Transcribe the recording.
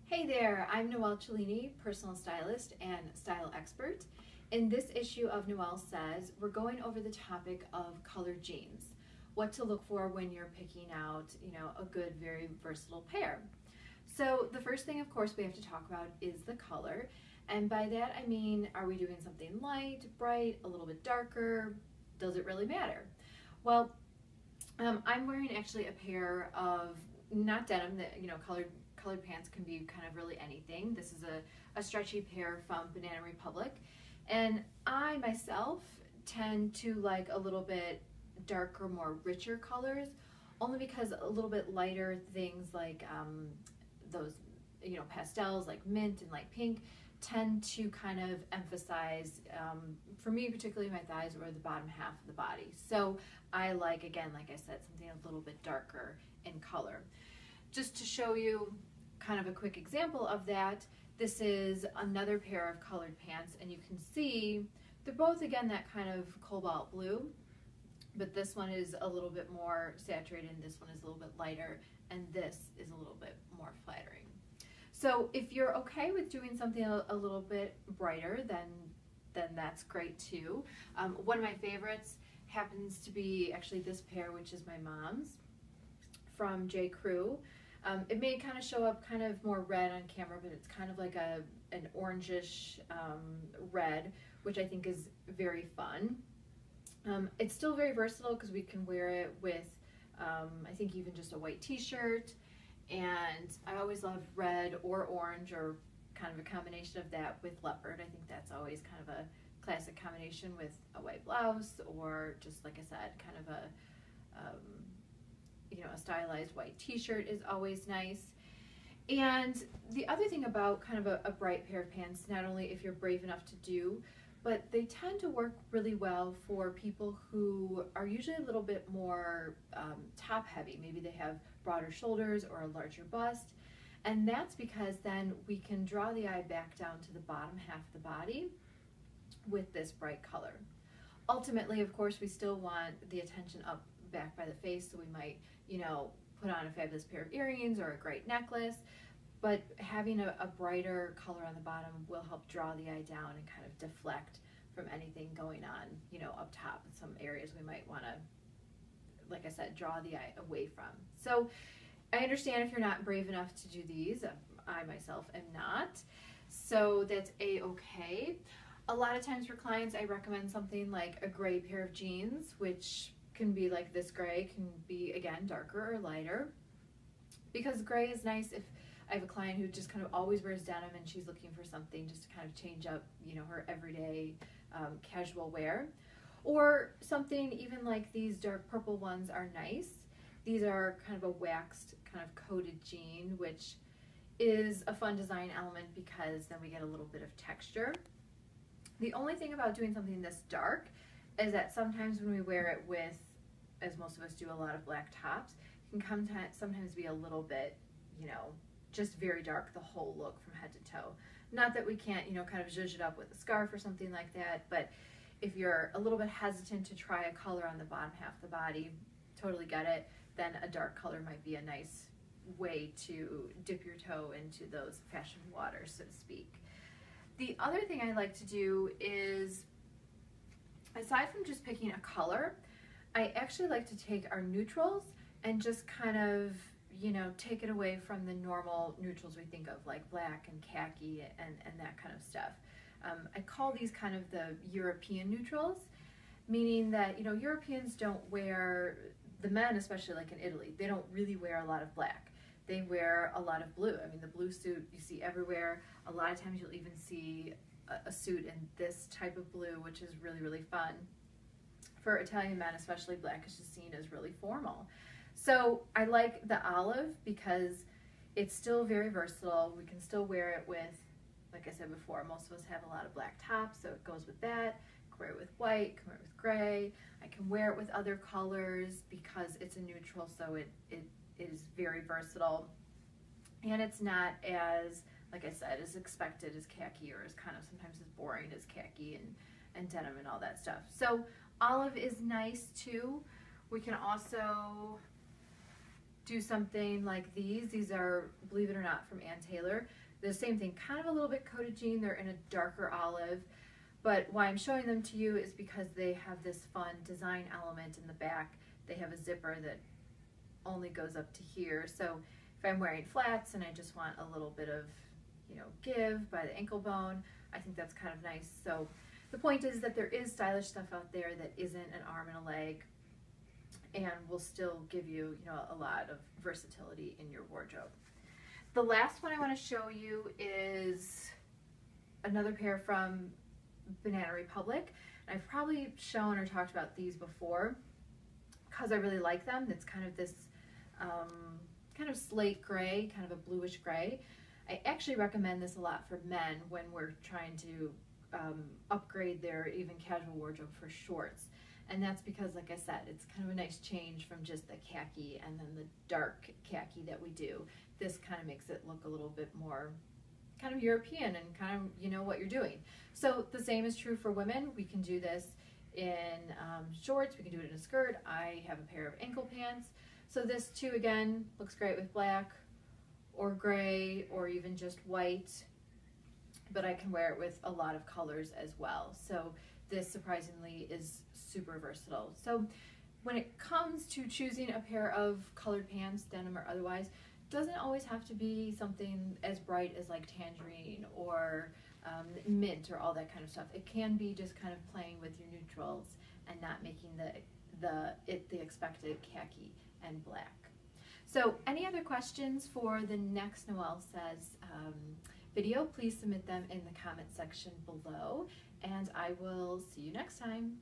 Hey there, I'm Noelle Cellini, personal stylist and style expert. In this issue of Noelle Says, we're going over the topic of colored jeans. What to look for when you're picking out, a good, very versatile pair. So the first thing, of course, we have to talk about is the color. And by that I mean, are we doing something light, bright, a little bit darker? Does it really matter? Well, I'm wearing actually a pair of not denim, that colored pants can be kind of really anything. This is a stretchy pair from Banana Republic, and I myself tend to like a little bit darker, more richer colors, only because a little bit lighter things like those pastels like mint and light pink tend to kind of emphasize, for me particularly, my thighs or the bottom half of the body. So I like, again, like I said, something a little bit darker in color. Just to show you kind of a quick example of that, this is another pair of colored pants, and you can see they're both, again, that kind of cobalt blue, but this one is a little bit more saturated and this one is a little bit lighter, and this is a little bit more flattering. So if you're okay with doing something a little bit brighter, then that's great too. One of my favorites happens to be actually this pair, which is my mom's from J. Crew. It may kind of show up kind of more red on camera, but it's kind of like an orangish red, which I think is very fun. It's still very versatile because we can wear it with, I think, even just a white t-shirt. And I always love red or orange, or kind of a combination of that with leopard. I think that's always kind of a classic combination with a white blouse, or just, like I said, kind of a a stylized white t-shirt is always nice. And the other thing about kind of a bright pair of pants, not only if you're brave enough to do, but they tend to work really well for people who are usually a little bit more top heavy. Maybe they have broader shoulders or a larger bust. And that's because then we can draw the eye back down to the bottom half of the body with this bright color. Ultimately, of course, we still want the attention up back by the face, so we might, put on a fabulous pair of earrings or a great necklace, but having a brighter color on the bottom will help draw the eye down and kind of deflect from anything going on, up top in some areas we might want to, like I said, draw the eye away from. So I understand if you're not brave enough to do these. I myself am not, so that's a-okay. A lot of times for clients, I recommend something like a gray pair of jeans, which can be like this gray, can be, again, darker or lighter, because gray is nice if I have a client who just kind of always wears denim and she's looking for something just to kind of change up, her everyday casual wear. Or something even like these dark purple ones are nice. These are kind of a waxed, kind of coated jean, which is a fun design element because then we get a little bit of texture. The only thing about doing something this dark is that sometimes when we wear it with, as most of us do, a lot of black tops, it can sometimes be a little bit, just very dark, the whole look from head to toe. Not that we can't, kind of zhuzh it up with a scarf or something like that, but if you're a little bit hesitant to try a color on the bottom half of the body, totally get it, then a dark color might be a nice way to dip your toe into those fashion waters, so to speak. The other thing I like to do is, aside from just picking a color, I actually like to take our neutrals and just kind of, take it away from the normal neutrals we think of, like black and khaki and that kind of stuff. I call these kind of the European neutrals, meaning that, Europeans don't wear, the men especially, like in Italy, they don't really wear a lot of black. They wear a lot of blue. I mean, the blue suit you see everywhere. A lot of times you'll even see a suit in this type of blue, which is really, really fun. For Italian men especially, black is just seen as really formal. So I like the olive because it's still very versatile. We can still wear it with, like I said before, most of us have a lot of black tops, so it goes with that. I can wear it with white, can wear it with gray. I can wear it with other colors because it's a neutral, so it is very versatile. And it's not as, like I said, as expected as khaki, or as kind of sometimes as boring as khaki and denim and all that stuff. So olive is nice too. We can also do something like these. These are, believe it or not, from Ann Taylor. The same thing, kind of a little bit coated jean. They're in a darker olive. But why I'm showing them to you is because they have this fun design element in the back. They have a zipper that only goes up to here. So if I'm wearing flats and I just want a little bit of, give by the ankle bone, I think that's kind of nice. So the point is that there is stylish stuff out there that isn't an arm and a leg and will still give you, a lot of versatility in your wardrobe. The last one I want to show you is another pair from Banana Republic. I've probably shown or talked about these before because I really like them. It's kind of this kind of slate gray, kind of a bluish gray. I actually recommend this a lot for men when we're trying to upgrade their even casual wardrobe for shorts. And that's because, like I said, it's kind of a nice change from just the khaki and then the dark khaki that we do. This kind of makes it look a little bit more kind of European and kind of, what you're doing. So the same is true for women. We can do this in shorts, we can do it in a skirt. I have a pair of ankle pants. So this too, again, looks great with black or gray or even just white, but I can wear it with a lot of colors as well. So this surprisingly is super versatile. So when it comes to choosing a pair of colored pants, denim or otherwise, doesn't always have to be something as bright as like tangerine or mint or all that kind of stuff. It can be just kind of playing with your neutrals and not making the expected khaki and black. So any other questions for the next Noelle Says video, please submit them in the comment section below, and I will see you next time.